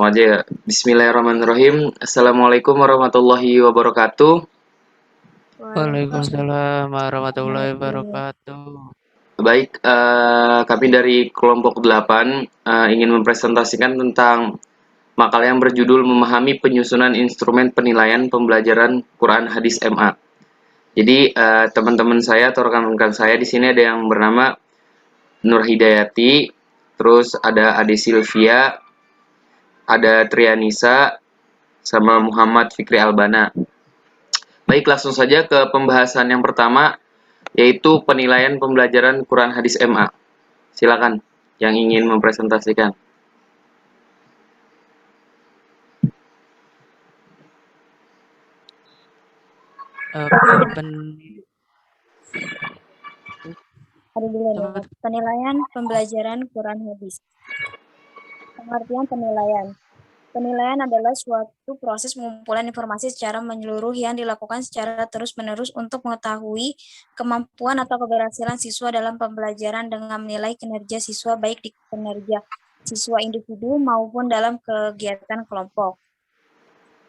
Aja ya. Bismillahirrahmanirrahim. Assalamualaikum warahmatullahi wabarakatuh. Waalaikumsalam. Waalaikumsalam warahmatullahi wabarakatuh. Baik, kami dari kelompok 8 ingin mempresentasikan tentang makalah yang berjudul Memahami Penyusunan Instrumen Penilaian Pembelajaran Quran Hadis MA. Jadi teman-teman saya atau rekan-rekan saya di sini ada yang bernama Nur Hidayati, terus ada Ade Silvia, ada Trianisa, sama Muhammad Fikri Albana. Baik, langsung saja ke pembahasan yang pertama, yaitu penilaian pembelajaran Quran Hadis MA. Silakan yang ingin mempresentasikan. Penilaian pembelajaran Quran Hadis. Pengertian penilaian. Penilaian adalah suatu proses pengumpulan informasi secara menyeluruh yang dilakukan secara terus-menerus untuk mengetahui kemampuan atau keberhasilan siswa dalam pembelajaran dengan menilai kinerja siswa baik di kinerja siswa individu maupun dalam kegiatan kelompok.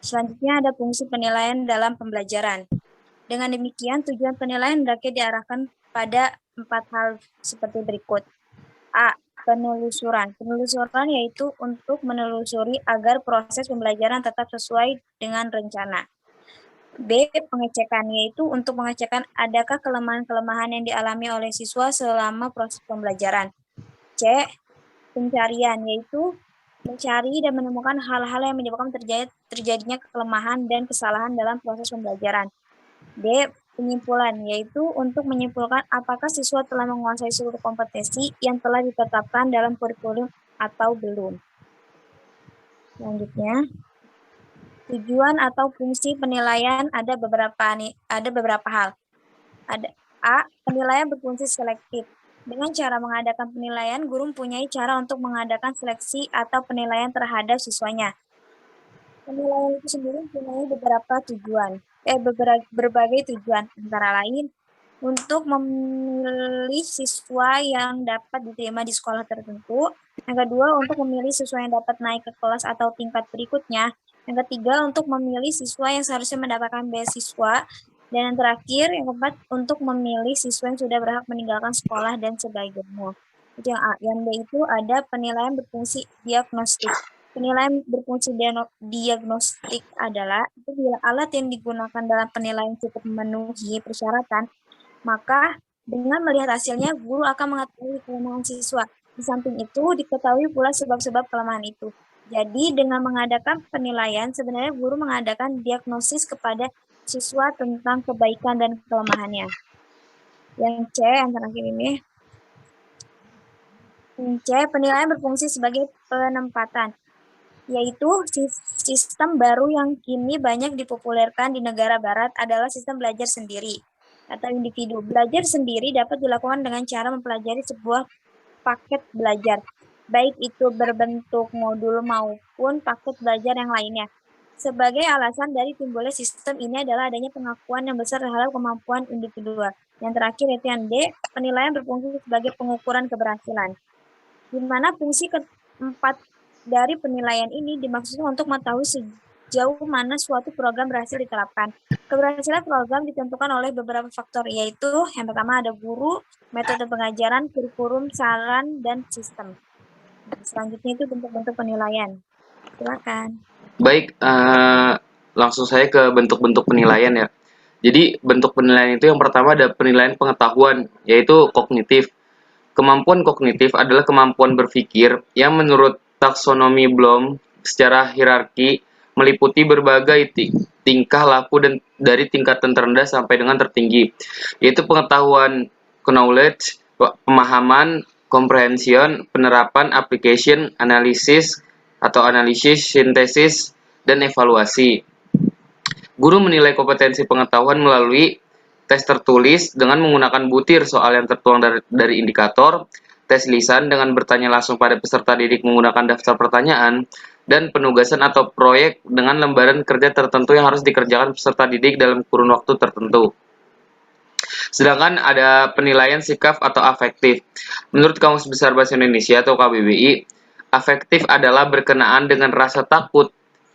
Selanjutnya ada fungsi penilaian dalam pembelajaran. Dengan demikian, tujuan penilaian hendaknya diarahkan pada 4 hal seperti berikut. A. Penelusuran. Penelusuran yaitu untuk menelusuri agar proses pembelajaran tetap sesuai dengan rencana. B. Pengecekan, yaitu untuk mengecekkan adakah kelemahan-kelemahan yang dialami oleh siswa selama proses pembelajaran. C. Pencarian, yaitu mencari dan menemukan hal-hal yang menyebabkan terjadinya kelemahan dan kesalahan dalam proses pembelajaran. D. Penyimpulan, yaitu untuk menyimpulkan apakah siswa telah menguasai seluruh kompetensi yang telah ditetapkan dalam kurikulum atau belum. Selanjutnya, tujuan atau fungsi penilaian ada beberapa hal. Ada A. Penilaian berfungsi selektif. Dengan cara mengadakan penilaian, guru mempunyai cara untuk mengadakan seleksi atau penilaian terhadap siswanya. Penilaian itu sendiri mempunyai berbagai tujuan, antara lain untuk memilih siswa yang dapat diterima di sekolah tertentu. Yang kedua, untuk memilih siswa yang dapat naik ke kelas atau tingkat berikutnya. Yang ketiga, untuk memilih siswa yang seharusnya mendapatkan beasiswa. Dan yang terakhir, yang keempat, untuk memilih siswa yang sudah berhak meninggalkan sekolah dan sebagainya. Itu yang A. Yang B itu ada penilaian berfungsi diagnostik. Penilaian berfungsi diagnostik adalah bila alat yang digunakan dalam penilaian cukup memenuhi persyaratan, maka dengan melihat hasilnya, guru akan mengetahui kelemahan siswa. Di samping itu, diketahui pula sebab-sebab kelemahan itu. Jadi, dengan mengadakan penilaian, sebenarnya guru mengadakan diagnosis kepada siswa tentang kebaikan dan kelemahannya. Yang C, yang terakhir ini. Yang C, penilaian berfungsi sebagai penempatan, yaitu sistem baru yang kini banyak dipopulerkan di negara barat adalah sistem belajar sendiri atau individu. Belajar sendiri dapat dilakukan dengan cara mempelajari sebuah paket belajar, baik itu berbentuk modul maupun paket belajar yang lainnya. Sebagai alasan dari timbulnya sistem ini adalah adanya pengakuan yang besar terhadap kemampuan individu. Yang terakhir yaitu yang D, penilaian berfungsi sebagai pengukuran keberhasilan, di mana fungsi keempat dari penilaian ini dimaksudkan untuk mengetahui sejauh mana suatu program berhasil diterapkan. Keberhasilan program ditentukan oleh beberapa faktor, yaitu yang pertama ada guru, metode pengajaran, kurikulum, saran, dan sistem. Selanjutnya itu bentuk-bentuk penilaian. Silakan. Baik, langsung saya ke bentuk-bentuk penilaian ya. Jadi bentuk penilaian itu yang pertama ada penilaian pengetahuan, yaitu kognitif. Kemampuan kognitif adalah kemampuan berpikir yang menurut taksonomi Bloom secara hierarki meliputi berbagai tingkah laku dan dari tingkatan terendah sampai dengan tertinggi, yaitu pengetahuan, knowledge, pemahaman, comprehension, penerapan, application, analisis atau analisis, sintesis, dan evaluasi. Guru menilai kompetensi pengetahuan melalui tes tertulis dengan menggunakan butir soal yang tertuang dari indikator, tes lisan dengan bertanya langsung pada peserta didik menggunakan daftar pertanyaan, dan penugasan atau proyek dengan lembaran kerja tertentu yang harus dikerjakan peserta didik dalam kurun waktu tertentu. Sedangkan ada penilaian sikap atau afektif. Menurut Kamus Besar Bahasa Indonesia atau KBBI, Afektif adalah berkenaan dengan rasa takut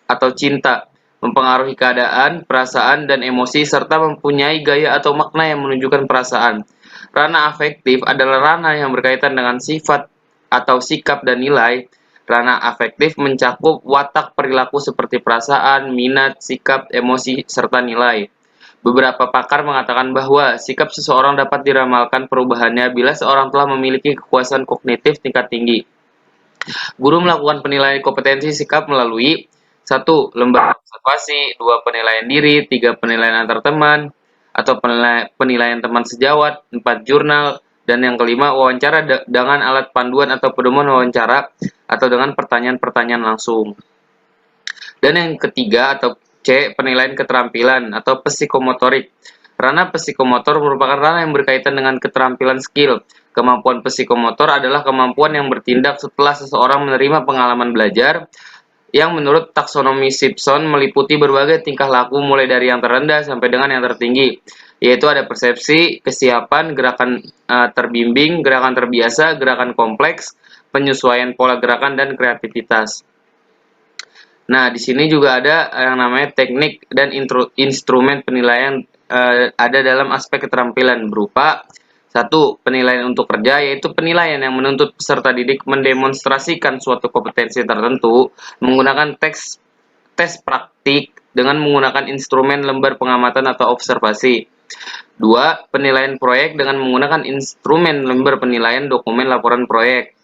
atau cinta, mempengaruhi keadaan, perasaan, dan emosi, serta mempunyai gaya atau makna yang menunjukkan perasaan. Ranah afektif adalah ranah yang berkaitan dengan sifat atau sikap dan nilai. Ranah afektif mencakup watak perilaku seperti perasaan, minat, sikap, emosi, serta nilai. Beberapa pakar mengatakan bahwa sikap seseorang dapat diramalkan perubahannya bila seorang telah memiliki kekuasaan kognitif tingkat tinggi. Guru melakukan penilaian kompetensi sikap melalui 1. Lembar observasi, 2. Penilaian diri, 3. Penilaian antar teman atau penilaian teman sejawat, 4. Jurnal, dan yang kelima wawancara dengan alat panduan atau pedoman wawancara atau dengan pertanyaan-pertanyaan langsung. Dan yang ketiga atau C. Penilaian keterampilan atau psikomotorik. Ranah psikomotor merupakan ranah yang berkaitan dengan keterampilan skill. Kemampuan psikomotor adalah kemampuan yang bertindak setelah seseorang menerima pengalaman belajar yang menurut taksonomi Simpson meliputi berbagai tingkah laku mulai dari yang terendah sampai dengan yang tertinggi, yaitu ada persepsi, kesiapan, gerakan terbimbing, gerakan terbiasa, gerakan kompleks, penyesuaian pola gerakan, dan kreativitas. Nah, di sini juga ada yang namanya teknik dan instrumen penilaian ada dalam aspek keterampilan berupa 1. Penilaian untuk kerja, yaitu penilaian yang menuntut peserta didik mendemonstrasikan suatu kompetensi tertentu menggunakan tes praktik dengan menggunakan instrumen lembar pengamatan atau observasi. 2. Penilaian proyek dengan menggunakan instrumen lembar penilaian dokumen laporan proyek.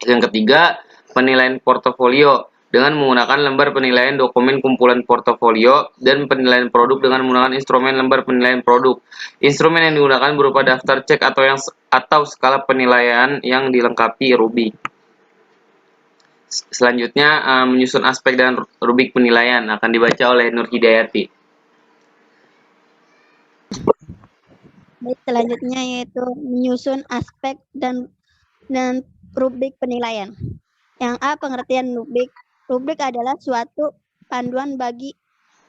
Yang ketiga, penilaian portofolio dengan menggunakan lembar penilaian dokumen kumpulan portofolio, dan penilaian produk dengan menggunakan instrumen lembar penilaian produk. Instrumen yang digunakan berupa daftar cek atau skala penilaian yang dilengkapi rubik. Selanjutnya, menyusun aspek dan rubik penilaian akan dibaca oleh Nur Hidayati. Baik, selanjutnya yaitu menyusun aspek dan rubrik penilaian. Yang A, pengertian rubrik. Rubrik adalah suatu panduan bagi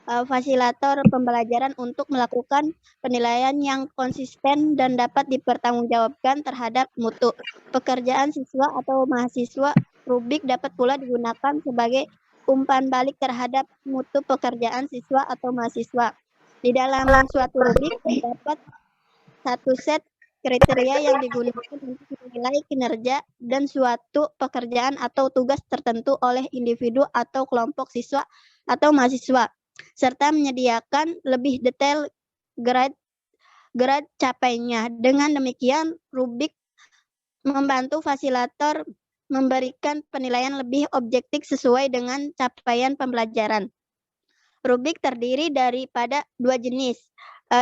fasilitator pembelajaran untuk melakukan penilaian yang konsisten dan dapat dipertanggungjawabkan terhadap mutu pekerjaan siswa atau mahasiswa. Rubrik dapat pula digunakan sebagai umpan balik terhadap mutu pekerjaan siswa atau mahasiswa. Di dalam suatu rubrik terdapat satu set kriteria yang digunakan untuk menilai kinerja dan suatu pekerjaan atau tugas tertentu oleh individu atau kelompok siswa atau mahasiswa, serta menyediakan lebih detail grade capainya. Dengan demikian, rubrik membantu fasilitator memberikan penilaian lebih objektif sesuai dengan capaian pembelajaran. Rubrik terdiri daripada dua jenis,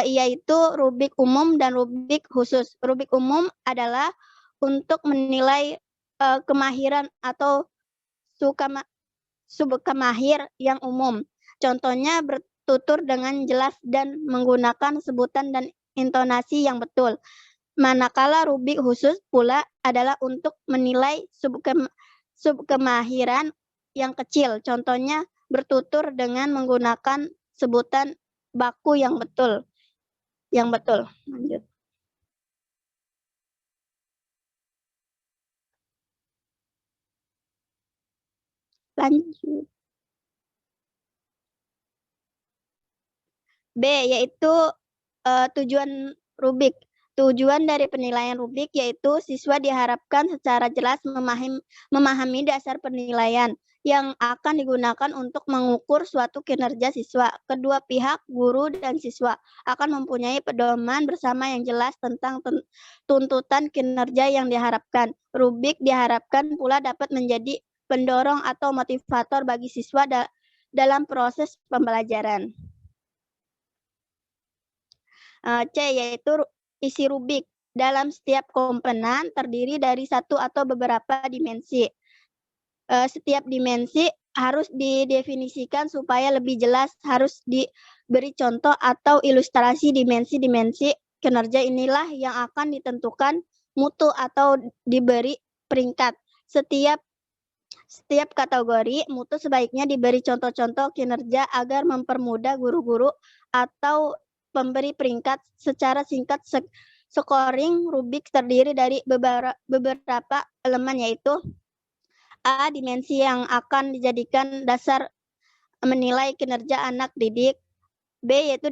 yaitu rubrik umum dan rubrik khusus. Rubrik umum adalah untuk menilai kemahiran atau subkemahir yang umum. Contohnya bertutur dengan jelas dan menggunakan sebutan dan intonasi yang betul. Manakala rubrik khusus pula adalah untuk menilai subkemahiran yang kecil. Contohnya bertutur dengan menggunakan sebutan baku yang betul. Lanjut. B, yaitu tujuan rubrik. Tujuan dari penilaian rubrik yaitu siswa diharapkan secara jelas memahami dasar penilaian yang akan digunakan untuk mengukur suatu kinerja siswa. Kedua pihak, guru dan siswa, akan mempunyai pedoman bersama yang jelas tentang tuntutan kinerja yang diharapkan. Rubrik diharapkan pula dapat menjadi pendorong atau motivator bagi siswa dalam proses pembelajaran. C, yaitu isi rubrik. Dalam setiap komponen terdiri dari satu atau beberapa dimensi. Setiap dimensi harus didefinisikan supaya lebih jelas, harus diberi contoh atau ilustrasi dimensi-dimensi kinerja. Inilah yang akan ditentukan mutu atau diberi peringkat. Setiap kategori mutu sebaiknya diberi contoh-contoh kinerja agar mempermudah guru-guru atau pemberi peringkat secara singkat. Scoring rubrik terdiri dari beberapa elemen, yaitu A. Dimensi yang akan dijadikan dasar menilai kinerja anak didik. B. Yaitu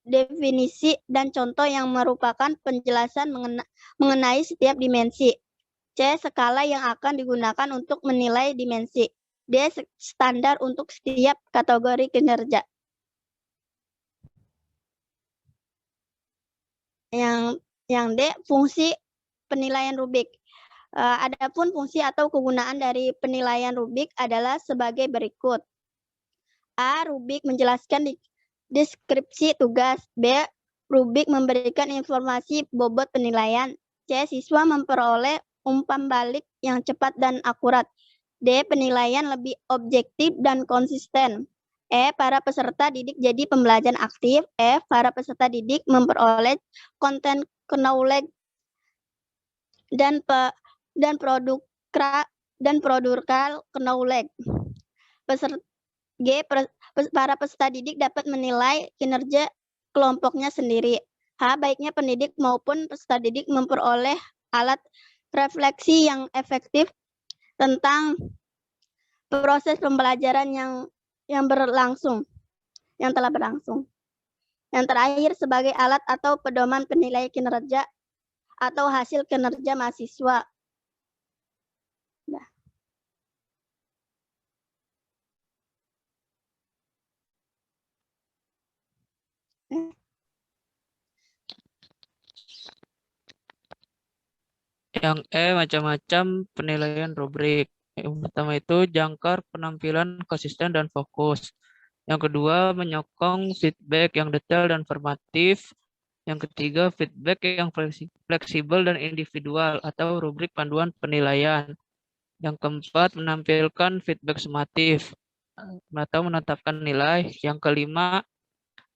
definisi dan contoh yang merupakan penjelasan mengenai setiap dimensi. C. Skala yang akan digunakan untuk menilai dimensi. D. Standar untuk setiap kategori kinerja. Yang D. Fungsi penilaian rubrik. Adapun fungsi atau kegunaan dari penilaian rubrik adalah sebagai berikut. A. Rubrik menjelaskan deskripsi tugas. B. Rubrik memberikan informasi bobot penilaian. C. Siswa memperoleh umpan balik yang cepat dan akurat. D. Penilaian lebih objektif dan konsisten. E. Para peserta didik jadi pembelajaran aktif. F. Para peserta didik memperoleh konten knowledge dan produkal knowledge. Para peserta didik dapat menilai kinerja kelompoknya sendiri. H. Baiknya pendidik maupun peserta didik memperoleh alat refleksi yang efektif tentang proses pembelajaran yang telah berlangsung. Yang terakhir, sebagai alat atau pedoman penilai kinerja atau hasil kinerja mahasiswa. Nah. Yang E, macam-macam penilaian rubrik. Yang pertama itu jangkar penampilan konsisten dan fokus. Yang kedua, menyokong feedback yang detail dan formatif. Yang ketiga, feedback yang fleksibel dan individual atau rubrik panduan penilaian. Yang keempat, menampilkan feedback sumatif atau menetapkan nilai. Yang kelima,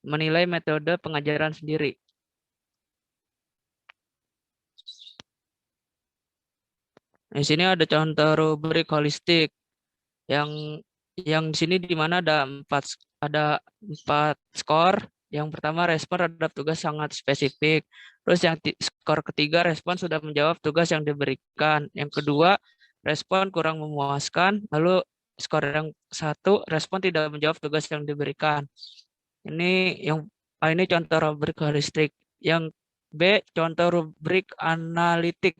menilai metode pengajaran sendiri. Di sini ada contoh rubrik holistik yang di sini di mana ada empat skor. Yang pertama, respon terhadap tugas sangat spesifik. Terus yang skor ketiga, respon sudah menjawab tugas yang diberikan. Yang kedua, respon kurang memuaskan. Lalu skor yang satu, respon tidak menjawab tugas yang diberikan. Ini contoh rubrik holistik. Yang B, contoh rubrik analitik.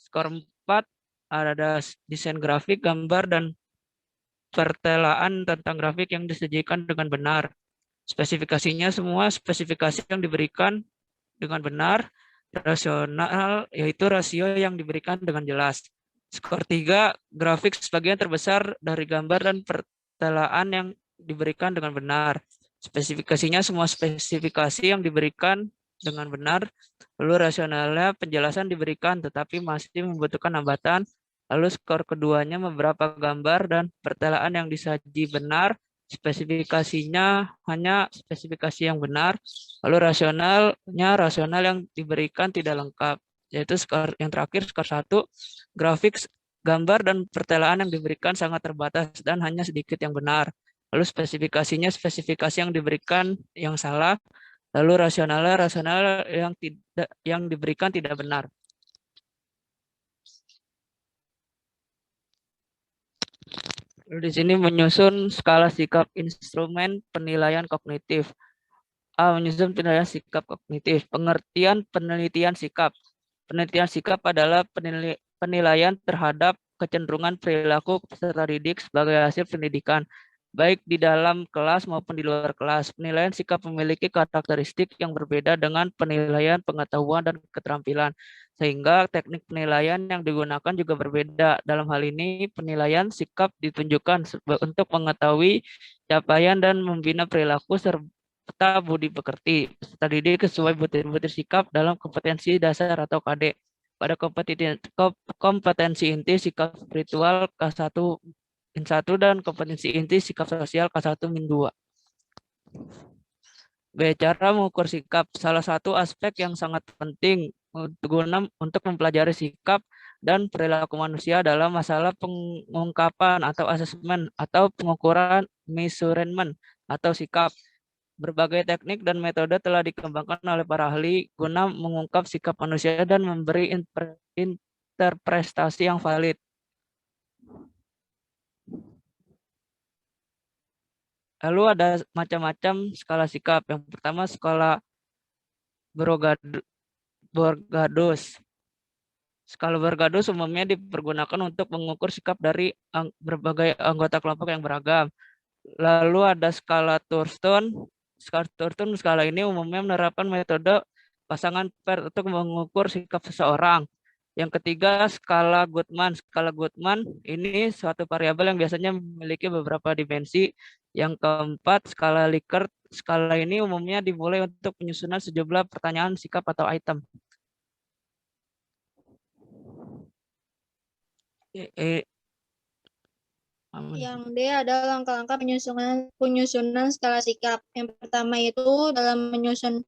Skor 4 ada desain grafik, gambar, dan pertelaan tentang grafik yang disajikan dengan benar. Spesifikasinya semua spesifikasi yang diberikan dengan benar, rasional, yaitu rasio yang diberikan dengan jelas. Skor 3, grafik sebagian terbesar dari gambar dan pertelaan yang diberikan dengan benar. Spesifikasinya semua spesifikasi yang diberikan dengan benar, lalu rasionalnya penjelasan diberikan tetapi masih membutuhkan hambatan, lalu skor keduanya beberapa gambar dan pertelaan yang disaji benar, spesifikasinya hanya spesifikasi yang benar, lalu rasional yang diberikan tidak lengkap, yaitu skor yang terakhir skor 1, grafik, gambar, dan pertelaan yang diberikan sangat terbatas dan hanya sedikit yang benar, lalu spesifikasinya spesifikasi yang diberikan yang salah, lalu rasional yang diberikan tidak benar. Di sini menyusun skala sikap instrumen penilaian kognitif. A. Menyusun penilaian sikap kognitif. Pengertian penelitian sikap. Penelitian sikap adalah penilaian terhadap kecenderungan perilaku peserta didik sebagai hasil pendidikan, baik di dalam kelas maupun di luar kelas. Penilaian sikap memiliki karakteristik yang berbeda dengan penilaian pengetahuan dan keterampilan, sehingga teknik penilaian yang digunakan juga berbeda. Dalam hal ini, penilaian sikap ditunjukkan untuk mengetahui capaian dan membina perilaku serta budi pekerti peserta didik sesuai butir-butir sikap dalam kompetensi dasar atau KD. Pada kompetensi inti sikap spiritual K1 Min1 dan kompetensi inti sikap sosial K1-2. B. Cara mengukur sikap. Salah satu aspek yang sangat penting untuk mempelajari sikap dan perilaku manusia adalah masalah pengungkapan atau asesmen atau pengukuran measurement atau sikap. Berbagai teknik dan metode telah dikembangkan oleh para ahli guna mengungkap sikap manusia dan memberi interpretasi yang valid. Lalu ada macam-macam skala sikap. Yang pertama skala Borgados. Skala Borgados umumnya dipergunakan untuk mengukur sikap dari berbagai anggota kelompok yang beragam. Lalu ada skala Thurston. Skala ini umumnya menerapkan metode pasangan pair untuk mengukur sikap seseorang. Yang ketiga, skala Goodman. Skala Goodman ini suatu variabel yang biasanya memiliki beberapa dimensi. Yang keempat, skala Likert. Skala ini umumnya dimulai untuk penyusunan sejumlah pertanyaan, sikap, atau item. Yang D adalah langkah-langkah penyusunan skala sikap. Yang pertama itu dalam menyusun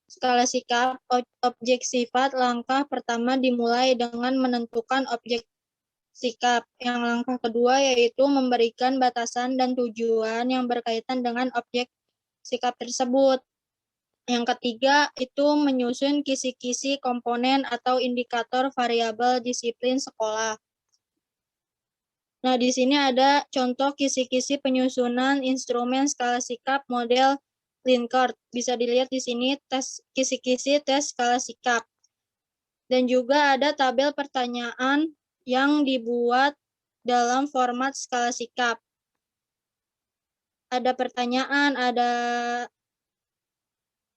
skala sikap, objek sifat, langkah pertama dimulai dengan menentukan objek sikap. Yang langkah kedua yaitu memberikan batasan dan tujuan yang berkaitan dengan objek sikap tersebut. Yang ketiga itu menyusun kisi-kisi komponen atau indikator variabel disiplin sekolah. Nah, di sini ada contoh kisi-kisi penyusunan instrumen skala sikap model Likert. Bisa dilihat di sini tes kisi-kisi tes skala sikap. Dan juga ada tabel pertanyaan yang dibuat dalam format skala sikap. Ada pertanyaan, ada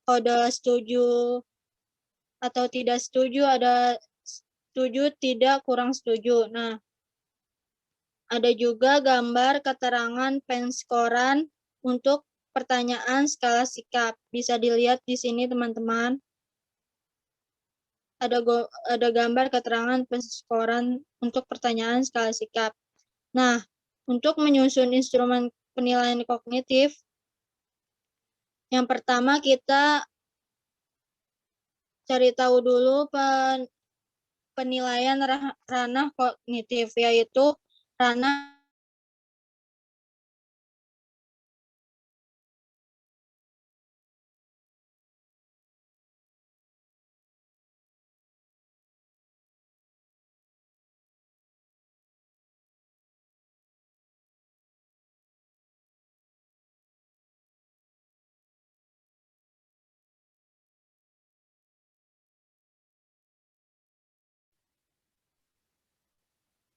kode setuju atau tidak setuju, ada setuju, tidak, kurang setuju. Nah, ada juga gambar keterangan penskoran untuk pertanyaan skala sikap. Bisa dilihat di sini, teman-teman. Ada gambar keterangan penskoran untuk pertanyaan skala sikap. Nah, untuk menyusun instrumen penilaian kognitif, yang pertama kita cari tahu dulu penilaian ranah kognitif, yaitu ranah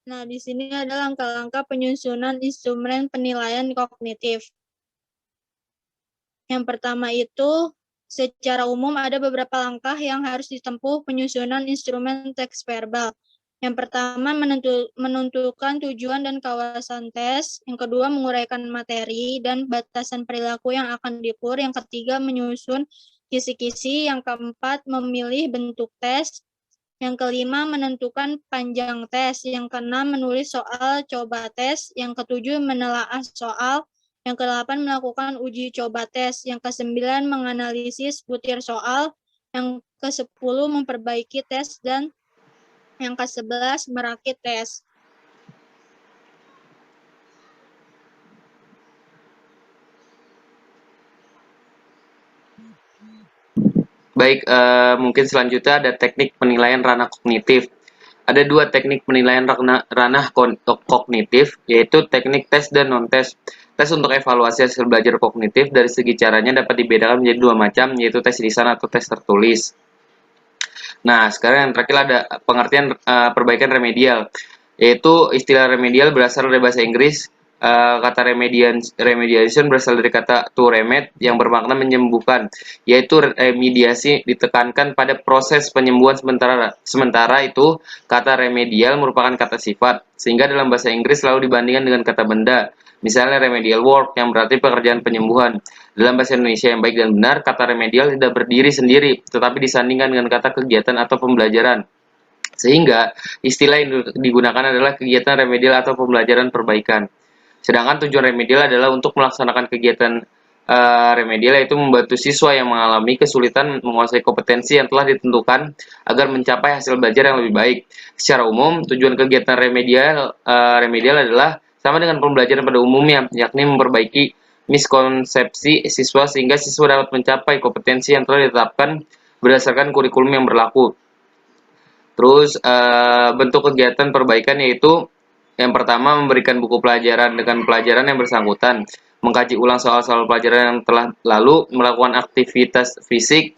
Nah, di sini ada langkah-langkah penyusunan instrumen penilaian kognitif. Yang pertama itu, secara umum ada beberapa langkah yang harus ditempuh penyusunan instrumen teks verbal. Yang pertama, menentukan tujuan dan kawasan tes. Yang kedua, menguraikan materi dan batasan perilaku yang akan diukur. Yang ketiga, menyusun kisi-kisi. Yang keempat, memilih bentuk tes. Yang kelima, menentukan panjang tes. Yang keenam, menulis soal coba tes. Yang ketujuh, menelaah soal. Yang kedelapan, melakukan uji coba tes. Yang kesembilan, menganalisis butir soal. Yang kesepuluh, memperbaiki tes. Dan yang ke-11, merakit tes. Baik, mungkin selanjutnya ada teknik penilaian ranah kognitif. Ada dua teknik penilaian ranah kognitif, yaitu teknik tes dan non-tes. Tes untuk evaluasi hasil belajar kognitif dari segi caranya dapat dibedakan menjadi dua macam, yaitu tes lisan atau tes tertulis. Nah, sekarang yang terakhir ada pengertian perbaikan remedial, yaitu istilah remedial berasal dari bahasa Inggris. Kata remediation berasal dari kata to remed yang bermakna menyembuhkan, yaitu remediasi ditekankan pada proses penyembuhan sementara itu kata remedial merupakan kata sifat, sehingga dalam bahasa Inggris selalu dibandingkan dengan kata benda. Misalnya remedial work yang berarti pekerjaan penyembuhan. Dalam bahasa Indonesia yang baik dan benar, kata remedial tidak berdiri sendiri, tetapi disandingkan dengan kata kegiatan atau pembelajaran. Sehingga istilah yang digunakan adalah kegiatan remedial atau pembelajaran perbaikan. Sedangkan tujuan remedial adalah untuk melaksanakan kegiatan remedial, yaitu membantu siswa yang mengalami kesulitan menguasai kompetensi yang telah ditentukan agar mencapai hasil belajar yang lebih baik. Secara umum, tujuan kegiatan remedial adalah sama dengan pembelajaran pada umumnya, yakni memperbaiki miskonsepsi siswa sehingga siswa dapat mencapai kompetensi yang telah ditetapkan berdasarkan kurikulum yang berlaku. Terus bentuk kegiatan perbaikan yaitu yang pertama memberikan buku pelajaran dengan pelajaran yang bersangkutan, mengkaji ulang soal-soal pelajaran yang telah lalu, melakukan aktivitas fisik,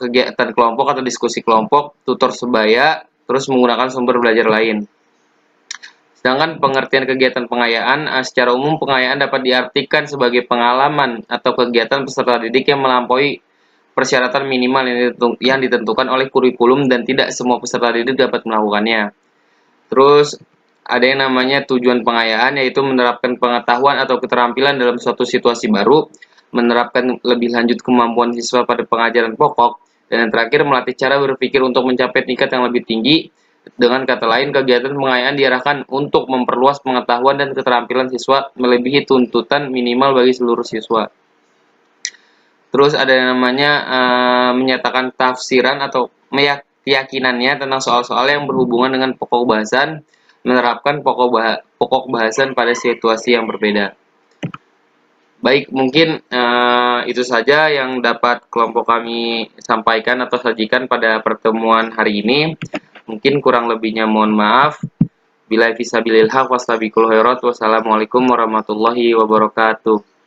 kegiatan kelompok atau diskusi kelompok, tutor sebaya, terus menggunakan sumber belajar lain. Sedangkan pengertian kegiatan pengayaan, secara umum pengayaan dapat diartikan sebagai pengalaman atau kegiatan peserta didik yang melampaui persyaratan minimal yang ditentukan oleh kurikulum dan tidak semua peserta didik dapat melakukannya. Terus ada yang namanya tujuan pengayaan, yaitu menerapkan pengetahuan atau keterampilan dalam suatu situasi baru, menerapkan lebih lanjut kemampuan siswa pada pengajaran pokok, dan yang terakhir melatih cara berpikir untuk mencapai tingkat yang lebih tinggi. Dengan kata lain, kegiatan pengayaan diarahkan untuk memperluas pengetahuan dan keterampilan siswa melebihi tuntutan minimal bagi seluruh siswa. Terus ada yang namanya menyatakan tafsiran atau keyakinannya tentang soal-soal yang berhubungan dengan pokok bahasan, menerapkan pokok bahasan pada situasi yang berbeda. Baik, mungkin itu saja yang dapat kelompok kami sampaikan atau sajikan pada pertemuan hari ini. Mungkin kurang lebihnya mohon maaf. Billahi fisabilil haq wastabiqul khairat. Wassalamualaikum warahmatullahi wabarakatuh.